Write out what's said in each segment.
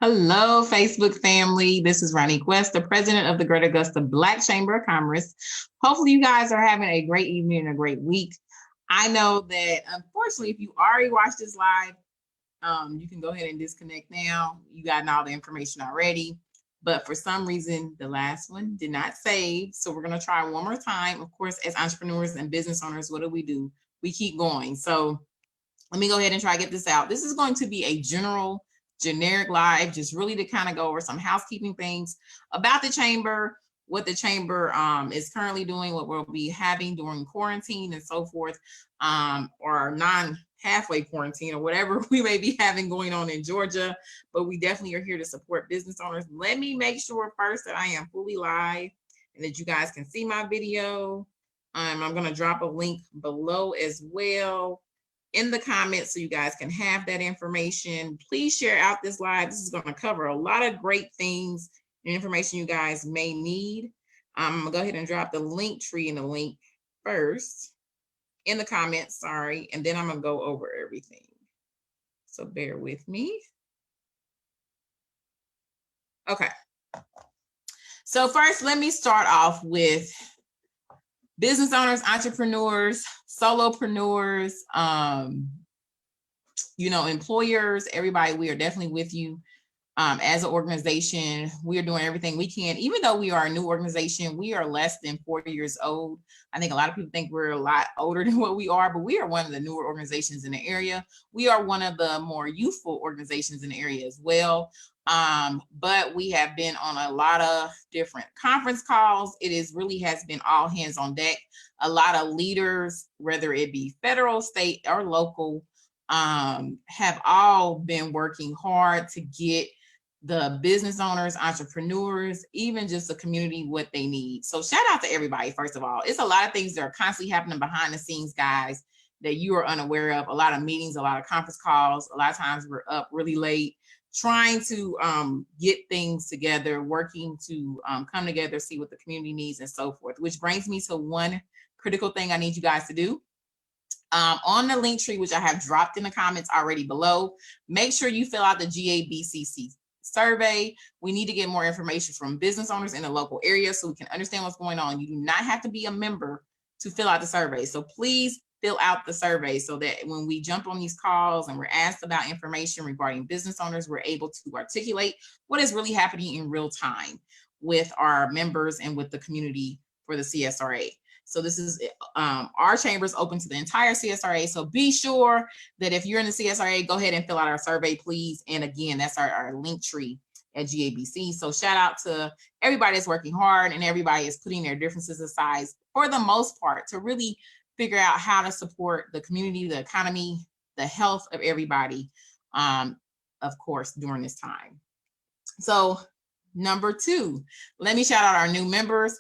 Hello, Facebook family. This is Ronnie Quest, the president of the Greater Augusta Black Chamber of Commerce. Hopefully, you guys are having a great evening and a great week. I know that unfortunately, if you already watched this live, you can go ahead and disconnect now. You got all the information already. But for some reason, the last one did not save. So we're going to try one more time. Of course, as entrepreneurs and business owners, what do? We keep going. So let me go ahead and try to get this out. This is going to be a generic live, just really to kind of go over some housekeeping things about the chamber, what the chamber is currently doing, what we'll be having during quarantine and so forth, or non-halfway quarantine or whatever we may be having going on in Georgia. But we definitely are here to support business owners. Let me make sure first that I am fully live and that you guys can see my video. I'm going to drop a link below as well in the comments so you guys can have that information. Please share out this live. This is going to cover a lot of great things and information you guys may need. I'm going to go ahead and drop the link tree in the link first in the comments, sorry, and then I'm going to go over everything. So bear with me. Okay. So first, let me start off with business owners, entrepreneurs, solopreneurs, employers, everybody. We are definitely with you. As an organization, we are doing everything we can. Even though we are a new organization, we are less than 4 years old. I think a lot of people think we're a lot older than what we are, but we are one of the newer organizations in the area. We are one of the more youthful organizations in the area as well. But we have been on a lot of different conference calls. Really has been all hands on deck. A lot of leaders, whether it be federal, state, or local, have all been working hard to get the business owners, entrepreneurs, even just the community what they need. So shout out to everybody, first of all. It's a lot of things that are constantly happening behind the scenes, guys, that you are unaware of. A lot of meetings, a lot of conference calls. A lot of times we're up really late trying to get things together, working to come together, see what the community needs and so forth, which brings me to one critical thing I need you guys to do. On the link tree, which I have dropped in the comments already below, make sure you fill out the GABCC survey. We need to get more information from business owners in the local area so we can understand what's going on. You do not have to be a member to fill out the survey. So please fill out the survey so that when we jump on these calls and we're asked about information regarding business owners, we're able to articulate what is really happening in real time with our members and with the community for the CSRA. So this is our chamber is open to the entire CSRA. So be sure that if you're in the CSRA, go ahead and fill out our survey, please. And again, that's our link tree at GABC. So shout out to everybody that's working hard and everybody is putting their differences aside for the most part to really figure out how to support the community, the economy, the health of everybody, of course, during this time. So number 2, let me shout out our new members.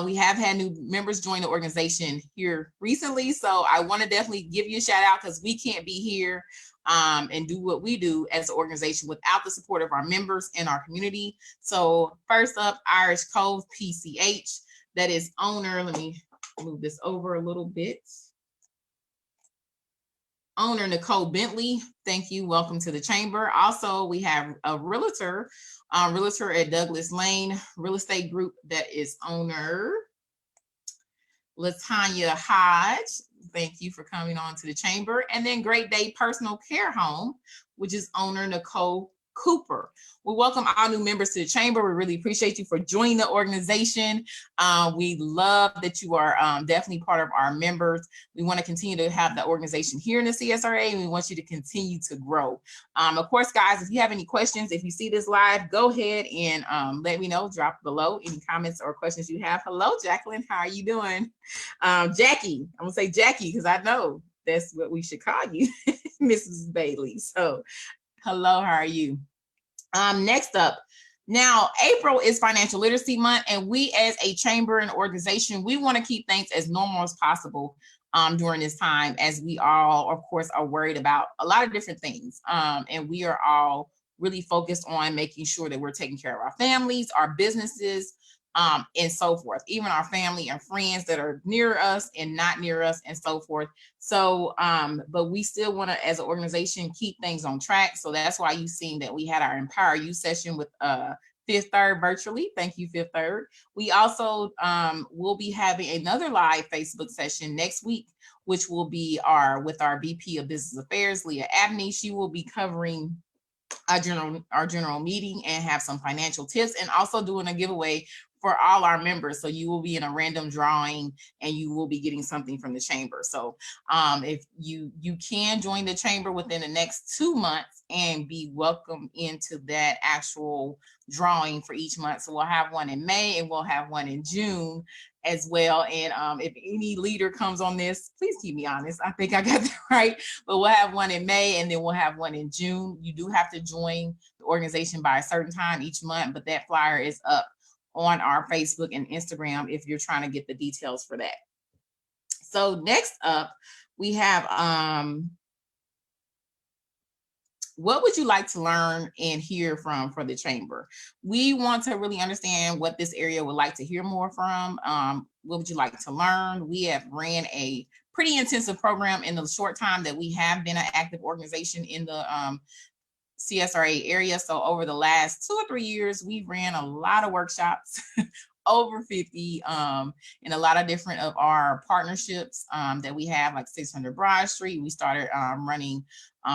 We have had new members join the organization here recently. So I want to definitely give you a shout out because we can't be here and do what we do as an organization without the support of our members and our community. So first up, Irish Cove PCH, that is owner. Let me move this over a little bit. Owner Nicole Bentley, thank you. Welcome to the chamber. Also, we have a realtor at Douglas Lane Real Estate Group that is owner Latanya Hodge. Thank you for coming on to the chamber. And then Great Day Personal Care Home, which is owner Nicole Cooper. We welcome all new members to the chamber. We really appreciate you for joining the organization. We love that you are definitely part of our members. We want to continue to have the organization here in the CSRA, and we want you to continue to grow. Of course, guys, if you have any questions, if you see this live, go ahead and let me know. Drop below any comments or questions you have. Hello, Jacqueline. How are you doing? Jackie. I'm going to say Jackie because I know that's what we should call you, Mrs. Bailey. So hello, how are you? Next up, now April is Financial Literacy Month, and we as a chamber and organization, we want to keep things as normal as possible during this time, as we all, of course, are worried about a lot of different things. And we are all really focused on making sure that we're taking care of our families, our businesses, and so forth, even our family and friends that are near us and not near us and so forth. So, but we still want to, as an organization, keep things on track. So that's why you've seen that we had our Empower You session with Fifth Third virtually. Thank you, Fifth Third. We also will be having another live Facebook session next week, which will be with our VP of Business Affairs, Leah Abney. She will be covering our general meeting and have some financial tips, and also doing a giveaway for all our members. So you will be in a random drawing and you will be getting something from the chamber. So if you can join the chamber within the next 2 months and be welcomed into that actual drawing for each month. So we'll have one in May and we'll have one in June as well. And if any leader comes on this, please keep me honest. I think I got that right. But we'll have one in May and then we'll have one in June. You do have to join the organization by a certain time each month, but that flyer is up on our Facebook and Instagram if you're trying to get the details for that. So next up, we have what would you like to learn and hear from for the chamber? We want to really understand what this area would like to hear more from. What would you like to learn? We have ran a pretty intensive program in the short time that we have been an active organization in the CSRA area. So over the last 2 or 3 years, we've ran a lot of workshops, over 50, in a lot of different of our partnerships that we have, like 600 Broad Street. We started running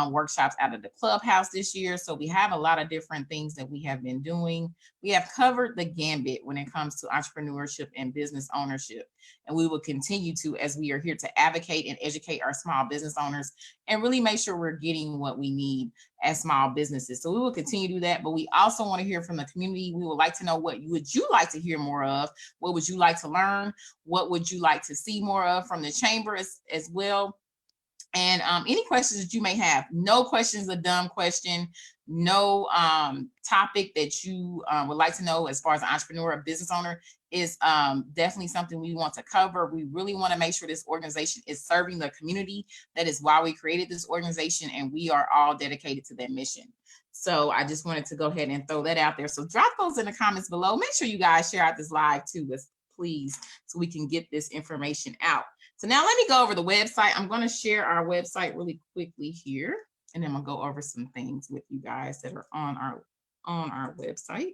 workshops out of the clubhouse this year. So we have a lot of different things that we have been doing. We have covered the gambit when it comes to entrepreneurship and business ownership. And we will continue to, as we are here to advocate and educate our small business owners and really make sure we're getting what we need as small businesses. So we will continue to do that, but we also want to hear from the community. We would like to know what would you like to hear more of? What would you like to learn? What would you like to see more of from the chamber as well? And any questions that you may have. No question is a dumb question. No topic that you would like to know as far as an entrepreneur or business owner is definitely something we want to cover. We really want to make sure this organization is serving the community. That is why we created this organization, and we are all dedicated to that mission. So I just wanted to go ahead and throw that out there. So drop those in the comments below. Make sure you guys share out this live too, please, so we can get this information out. So now let me go over the website. I'm going to share our website really quickly here, and then I'm going to go over some things with you guys that are on our website.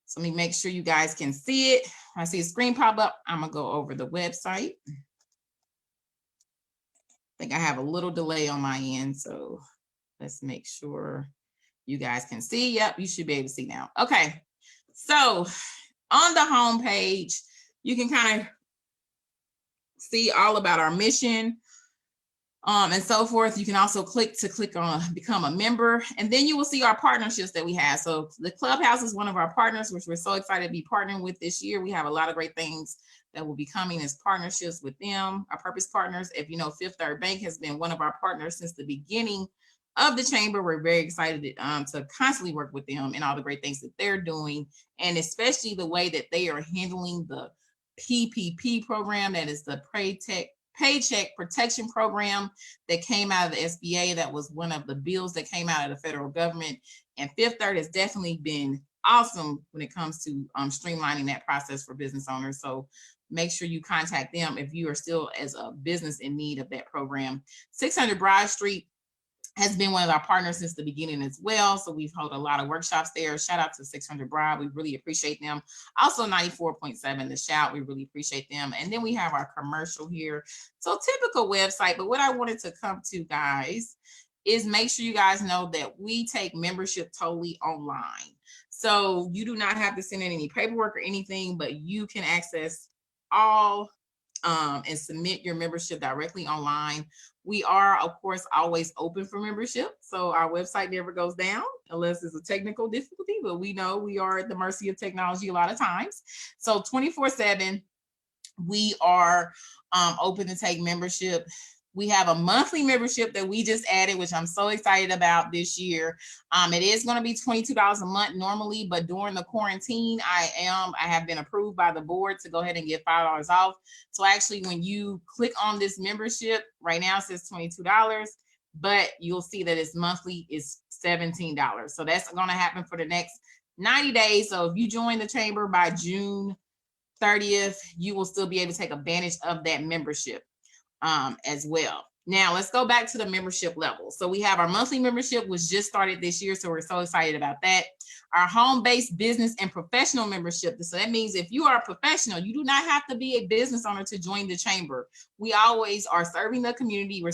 So let me make sure you guys can see it. I see a screen pop up. I'm going to go over the website. I think I have a little delay on my end, so let's make sure you guys can see. Yep, you should be able to see now. Okay, so on the home page, you can kind of see all about our mission and so forth. You can also click on become a member, and then you will see our partnerships that we have. So the clubhouse is one of our partners, which we're so excited to be partnering with this year. We have a lot of great things that will be coming as partnerships with them, our purpose partners. If you know, Fifth Third Bank has been one of our partners since the beginning of the chamber. We're very excited to constantly work with them and all the great things that they're doing, and especially the way that they are handling the PPP program, that is the Paycheck Protection Program that came out of the SBA. That was one of the bills that came out of the federal government. And Fifth Third has definitely been awesome when it comes to streamlining that process for business owners. So make sure you contact them if you are still as a business in need of that program. 600 Broad Street has been one of our partners since the beginning as well. So we've held a lot of workshops there. Shout out to 600 Broad. We really appreciate them. Also 94.7 The Shout. We really appreciate them. And then we have our commercial here. So typical website, but what I wanted to come to, guys, is make sure you guys know that we take membership totally online. So you do not have to send in any paperwork or anything, but you can access all and submit your membership directly online. We are, of course, always open for membership. So our website never goes down unless it's a technical difficulty, but we know we are at the mercy of technology a lot of times. So 24/7, we are open to take membership. We have a monthly membership that we just added, which I'm so excited about this year. It is going to be $22 a month normally, but during the quarantine, I have been approved by the board to go ahead and get $5 off. So actually, when you click on this membership, right now it says $22, but you'll see that it's monthly is $17. So that's going to happen for the next 90 days. So if you join the chamber by June 30th, you will still be able to take advantage of that membership as well. Now let's go back to the membership level. So we have our monthly membership, which just started this year. So we're so excited about that. Our home-based business and professional membership. So that means if you are a professional, you do not have to be a business owner to join the chamber. We always are serving the community. We're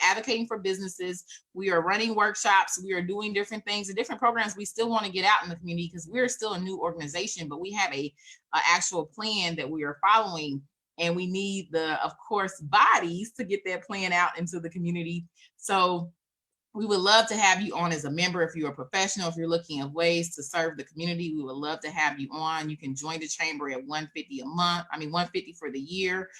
advocating for businesses. We are running workshops. We are doing different things and different programs. We still want to get out in the community because we're still a new organization, but we have a actual plan that we are following. And we need of course, bodies to get that plan out into the community. So we would love to have you on as a member. If you're a professional, if you're looking at ways to serve the community, we would love to have you on. You can join the chamber at $150 a month. $150 for the year.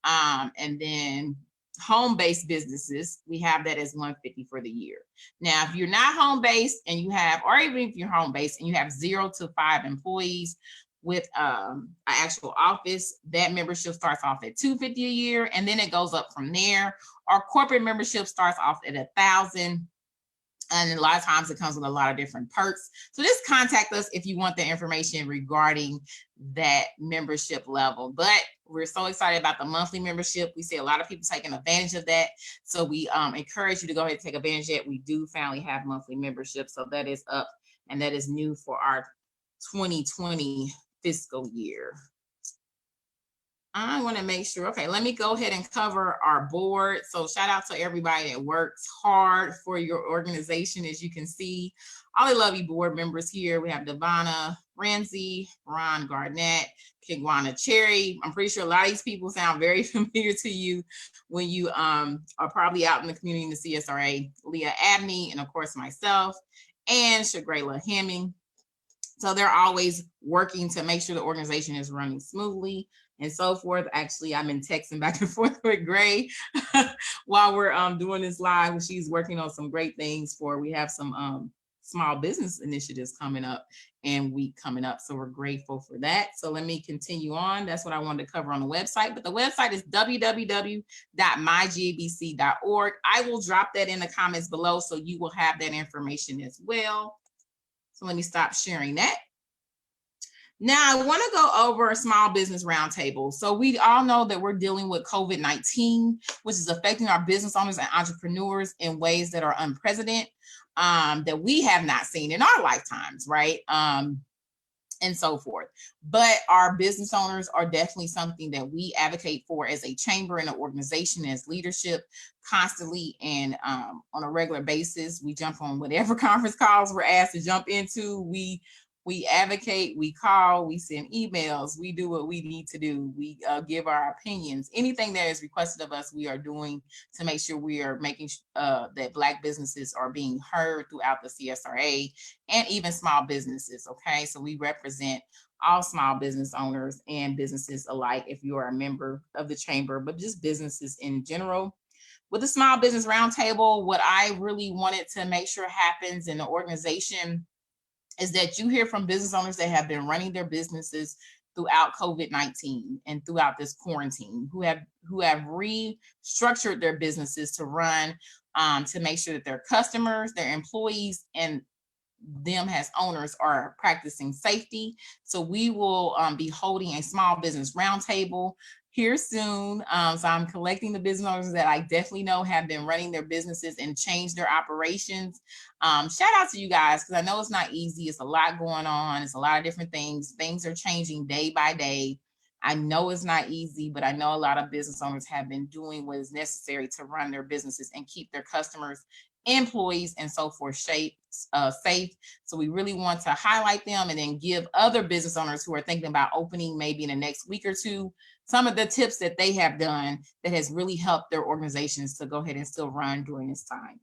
And then home-based businesses, we have that as $150 for the year. Now, if you're not home-based and you have, or even if you're home-based and you have 0 to 5 employees, with an actual office, that membership starts off at $250 a year, and then it goes up from there. Our corporate membership starts off at $1,000, and a lot of times it comes with a lot of different perks. So just contact us if you want the information regarding that membership level. But we're so excited about the monthly membership. We see a lot of people taking advantage of that. So we encourage you to go ahead and take advantage of it. We do finally have monthly membership. So that is up, and that is new for our 2020 fiscal year. I want to make sure, okay, let me go ahead and cover our board. So shout out to everybody that works hard for your organization. As you can see, all the lovely board members here. We have Devonna Ramsey, Ron Garnett, Kigwana Cherry. I'm pretty sure a lot of these people sound very familiar to you when you are probably out in the community in the CSRA. Leah Abney, and of course myself, and Shagrayla Hemming. So they're always working to make sure the organization is running smoothly and so forth. Actually, I've been texting back and forth with Gray while we're doing this live. She's working on some great things we have some small business initiatives coming up and week coming up. So we're grateful for that. So let me continue on. That's what I wanted to cover on the website. But the website is www.mygabc.org. I will drop that in the comments below so you will have that information as well. So let me stop sharing that. Now I want to go over a small business roundtable. So we all know that we're dealing with COVID-19, which is affecting our business owners and entrepreneurs in ways that are unprecedented, that we have not seen in our lifetimes, right? And so forth. But our business owners are definitely something that we advocate for as a chamber and an organization, as leadership constantly and on a regular basis. We jump on whatever conference calls we're asked to jump into. We advocate, we call, we send emails, we do what we need to do. We give our opinions. Anything that is requested of us, we are doing to make sure we are making that Black businesses are being heard throughout the CSRA and even small businesses, okay? So we represent all small business owners and businesses alike if you are a member of the chamber, but just businesses in general. With the Small Business Roundtable, what I really wanted to make sure happens in the organization is that you hear from business owners that have been running their businesses throughout COVID-19 and throughout this quarantine, who have restructured their businesses to run, to make sure that their customers, their employees, and them as owners are practicing safety. So we will be holding a small business roundtable here soon. So I'm collecting the business owners that I definitely know have been running their businesses and changed their operations. Shout out to you guys, because I know it's not easy. It's a lot going on. It's a lot of different things. Things are changing day by day. I know it's not easy, but I know a lot of business owners have been doing what is necessary to run their businesses and keep their customers, employees, and so forth safe. So we really want to highlight them and then give other business owners who are thinking about opening maybe in the next week or two some of the tips that they have done that has really helped their organizations to go ahead and still run during this time.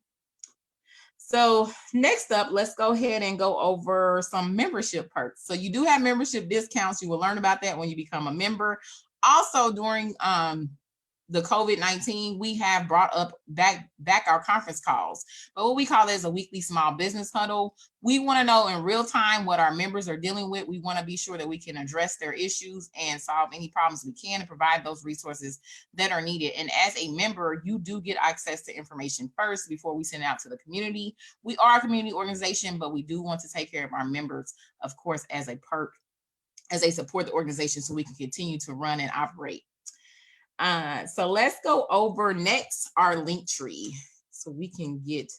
So next up, let's go ahead and go over some membership perks. So you do have membership discounts. You will learn about that when you become a member. Also during the COVID-19, we have brought up back our conference calls. But what we call it is a weekly small business huddle. We want to know in real time what our members are dealing with. We want to be sure that we can address their issues and solve any problems we can and provide those resources that are needed. And as a member, you do get access to information first before we send it out to the community. We are a community organization, but we do want to take care of our members, of course, as a perk, as they support the organization so we can continue to run and operate. So let's go over next our link tree so we can get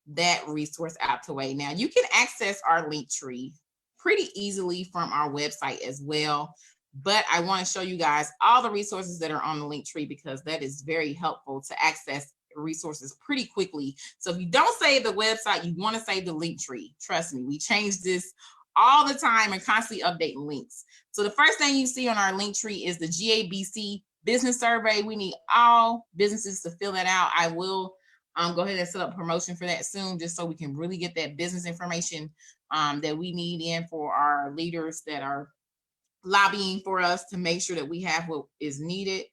that resource out the way. Now you can access our link tree pretty easily from our website as well, but I want to show you guys all the resources that are on the link tree because that is very helpful to access resources pretty quickly. So if you don't save the website, you want to save the link tree. Trust me, we change this all the time and constantly update links. So the first thing you see on our link tree is the GABC business survey. We need all businesses to fill that out. I will go ahead and set up promotion for that soon, just so we can really get that business information that we need in for our leaders that are lobbying for us to make sure that we have what is needed.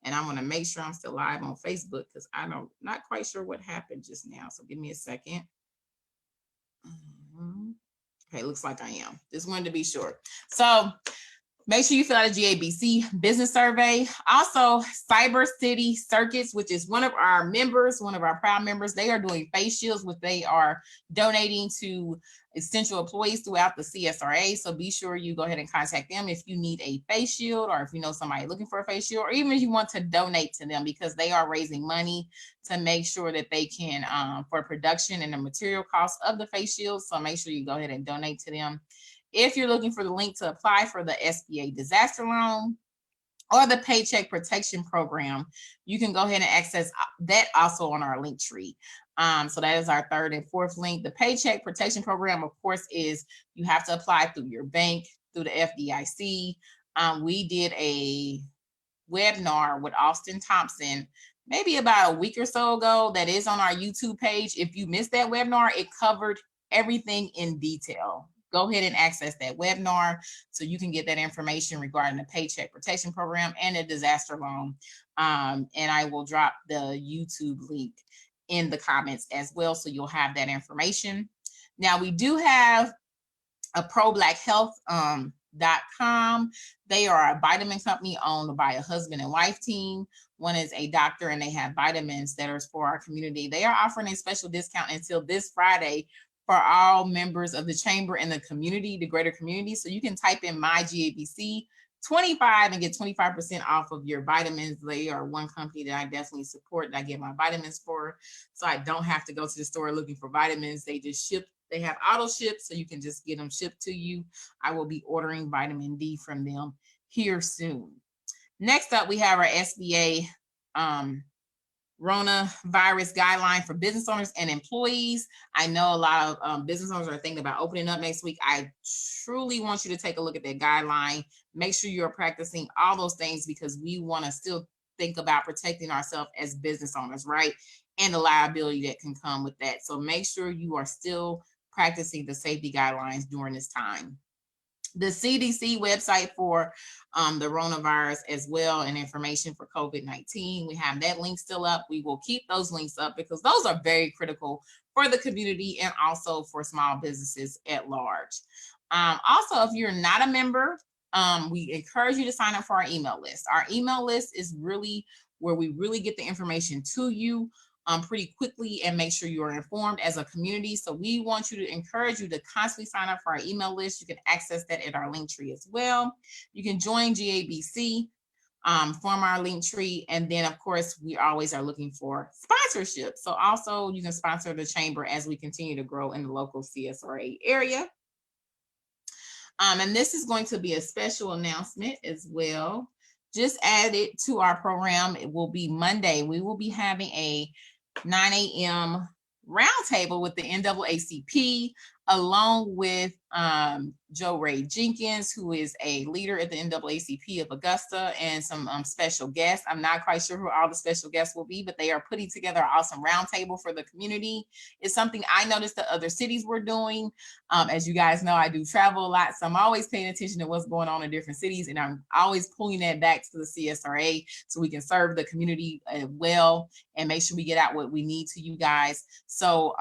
And I'm going to make sure I'm still live on Facebook because I'm not quite sure what happened just now. So give me a second. Okay, looks like I am. Just wanted to be sure. So make sure you fill out a GABC business survey. Also, Cyber City Circuits, which is one of our members, one of our proud members, they are doing face shields, which they are donating to essential employees throughout the CSRA. So be sure you go ahead and contact them if you need a face shield, or if you know somebody looking for a face shield, or even if you want to donate to them, because they are raising money to make sure that they can, for production and the material costs of the face shields. So make sure you go ahead and donate to them. If you're looking for the link to apply for the SBA disaster loan or the Paycheck Protection Program, you can go ahead and access that also on our link tree. So that is our third and fourth link. The Paycheck Protection Program, of course, is you have to apply through your bank, through the FDIC. We did a webinar with Austin Thompson maybe about a week or so ago that is on our YouTube page. If you missed that webinar, it covered everything in detail. Go ahead and access that webinar so you can get that information regarding the Paycheck Protection Program and the disaster loan. And I will drop the YouTube link in the comments as well, so you'll have that information. Now, we do have a ProBlackHealth.com. They are a vitamin company owned by a husband and wife team. One is a doctor, and they have vitamins that are for our community. They are offering a special discount until this Friday for all members of the chamber and the community, the greater community. So you can type in my GABC 25 and get 25% off of your vitamins. They are one company that I definitely support, that I get my vitamins for. So I don't have to go to the store looking for vitamins. They just ship. They have auto ship, so you can just get them shipped to you. I will be ordering vitamin D from them here soon. Next up, we have our SBA coronavirus guideline for business owners and employees. I know a lot of business owners are thinking about opening up next week. I truly want you to take a look at that guideline. Make sure you're practicing all those things, because we want to still think about protecting ourselves as business owners, right? And the liability that can come with that. So make sure you are still practicing the safety guidelines during this time. The CDC website for the coronavirus as well, and information for COVID-19. We have that link still up. We will keep those links up because those are very critical for the community and also for small businesses at large. Also, if you're not a member, we encourage you to sign up for our email list. Our email list is really where we really get the information to you pretty quickly and make sure you are informed as a community. So we want you to encourage you to constantly sign up for our email list. You can access that at our link tree as well. You can join GABC from our link tree. And then, of course, we always are looking for sponsorship. So also you can sponsor the chamber as we continue to grow in the local CSRA area. And this is going to be a special announcement as well. Just added to our program, it will be Monday. We will be having a 9 a.m. roundtable with the NAACP, along with Joe Ray Jenkins, who is a leader at the NAACP of Augusta, and some special guests. I'm not quite sure who all the special guests will be, but they are putting together an awesome roundtable for the community. It's something I noticed that other cities were doing. As you guys know, I do travel a lot, so I'm always paying attention to what's going on in different cities, and I'm always pulling that back to the CSRA so we can serve the community well and make sure we get out what we need to you guys. So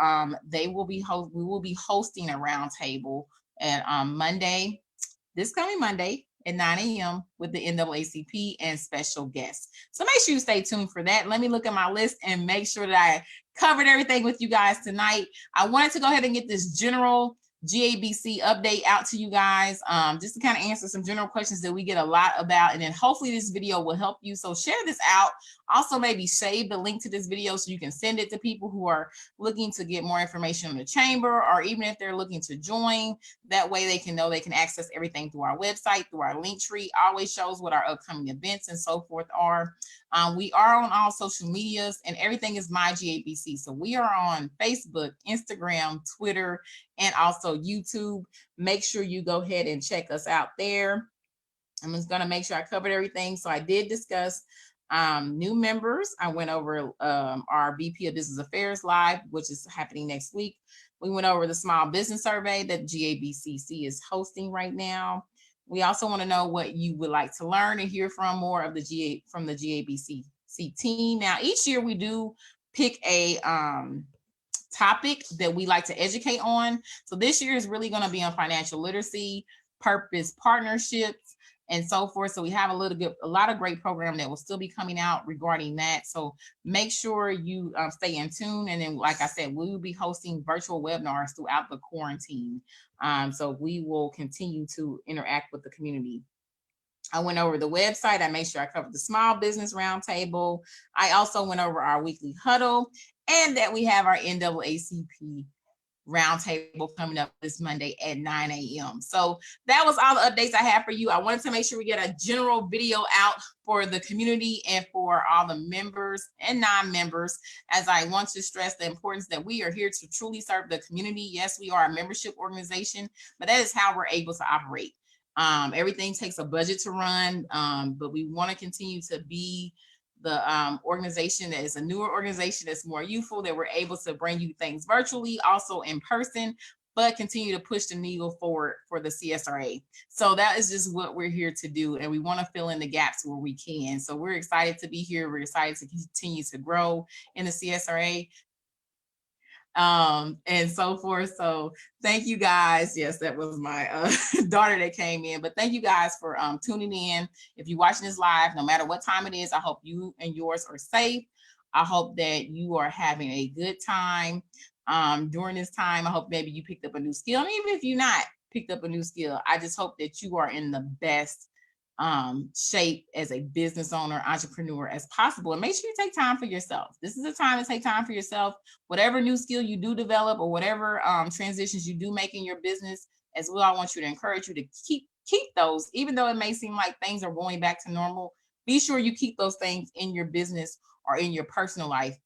we will be hosting a roundtable and Monday, this coming Monday at 9 a.m. with the NAACP and special guests. So make sure you stay tuned for that. Let me look at my list and make sure that I covered everything with you guys tonight. I wanted to go ahead and get this general GABC update out to you guys, just to kind of answer some general questions that we get a lot about, and then hopefully this video will help you. So share this out. Also, maybe save the link to this video so you can send it to people who are looking to get more information on the chamber, or even if they're looking to join. That way they can know they can access everything through our website, through our link tree. Always shows what our upcoming events and so forth are. We are on all social medias, and everything is my GABC. So we are on Facebook, Instagram, Twitter, and also YouTube. Make sure you go ahead and check us out there. I'm just going to make sure I covered everything. So I did discuss new members. I went over our VP of Business Affairs Live, which is happening next week. We went over the small business survey that GABCC is hosting right now. We also want to know what you would like to learn and hear from more of the GABCC team. Now, each year we do pick a topic that we like to educate on. So this year is really going to be on financial literacy, purpose partnerships, and so forth. So we have a lot of great program that will still be coming out regarding that. So make sure you stay in tune. And then, like I said, we will be hosting virtual webinars throughout the quarantine. So we will continue to interact with the community. I went over the website. I made sure I covered the small business roundtable. I also went over our weekly huddle, and that we have our NAACP roundtable coming up this Monday at 9 a.m. So that was all the updates I have for you. I wanted to make sure we get a general video out for the community and for all the members and non-members, as I want to stress the importance that we are here to truly serve the community. Yes, we are a membership organization, but that is how we're able to operate. Everything takes a budget to run, but we want to continue to be the organization that is a newer organization that's more youthful, that we're able to bring you things virtually, also in person, but continue to push the needle forward for the CSRA. So that is just what we're here to do, and we want to fill in the gaps where we can. So we're excited to be here. We're excited to continue to grow in the CSRA. And so forth. So thank you guys. Yes, that was my daughter that came in, but thank you guys for tuning in. If you're watching this live, no matter what time it is, I hope you and yours are safe. I hope that you are having a good time during this time. I hope maybe you picked up a new skill. And even if you're not picked up a new skill, I just hope that you are in the best shape as a business owner, entrepreneur as possible. And make sure you take time for yourself. This is a time to take time for yourself. Whatever new skill you do develop, or whatever transitions you do make in your business as well, I want you to encourage you to keep those, even though it may seem like things are going back to normal. Be sure you keep those things in your business or in your personal life,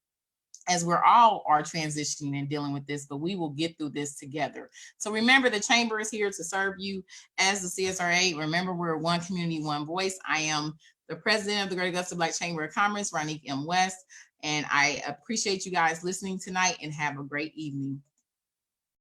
as we're all are transitioning and dealing with this, but we will get through this together. So remember, the chamber is here to serve you as the CSRA. Remember, we're one community, one voice. I am the president of the Greater Augusta Black Chamber of Commerce, Ronique M. West, and I appreciate you guys listening tonight, and have a great evening.